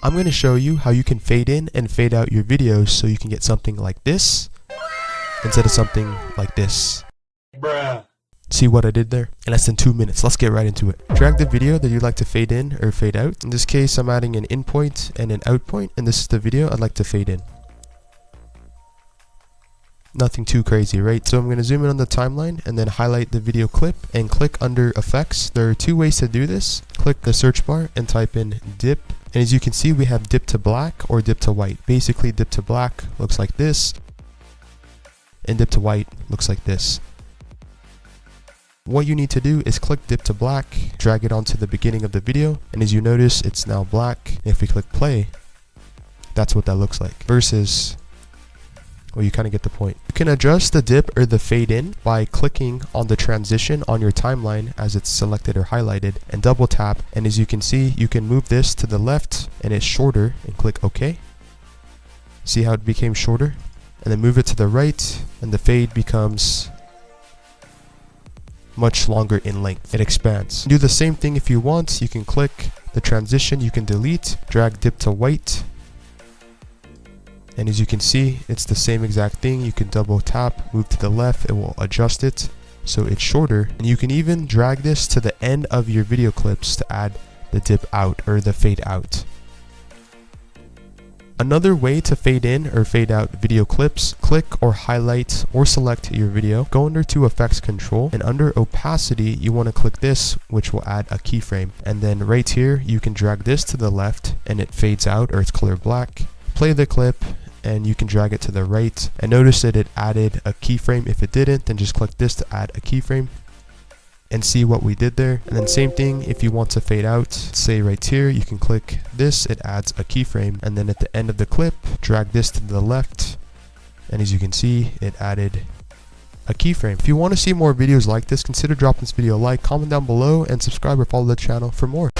I'm going to show you how you can fade in and fade out your videos so you can get something like this instead of something like this. Bruh. See what I did there? In less than 2 minutes. Let's get right into it. Drag the video that you'd like to fade in or fade out. In this case, I'm adding an in point and an out point, and this is the video I'd like to fade in. Nothing too crazy, right? So I'm going to zoom in on the timeline and then highlight the video clip and click under effects. There are two ways to do this. Click the search bar and type in dip. And as you can see, we have dip to black or dip to white. Basically, dip to black looks like this, and dip to white looks like this. What you need to do is click dip to black, drag it onto the beginning of the video, and as you notice, it's now black. If we click play, that's what that looks like. Versus, well, you kind of get the point. You can adjust the dip or the fade in by clicking on the transition on your timeline as it's selected or highlighted and double tap. And as you can see, you can move this to the left and it's shorter and click OK. See how it became shorter? And then move it to the right and the fade becomes much longer in length. It expands. Do the same thing if you want. You can click the transition, you can delete, drag dip to white. And as you can see, it's the same exact thing. You can double tap, move to the left, it will adjust it so it's shorter. And you can even drag this to the end of your video clips to add the dip out or the fade out. Another way to fade in or fade out video clips, click or highlight or select your video, go under to effects control, and under opacity you want to click this, which will add a keyframe. And then right here you can drag this to the left and it fades out or it's color black. Play the clip and you can drag it to the right and notice that it added a keyframe. If it didn't, then just click this to add a keyframe and see what we did there. And then same thing if you want to fade out, say right here, you can click this, it adds a keyframe, and then at the end of the clip drag this to the left and as you can see it added a keyframe. If you want to see more videos like this, consider dropping this video a like, comment down below, and subscribe or follow the channel for more.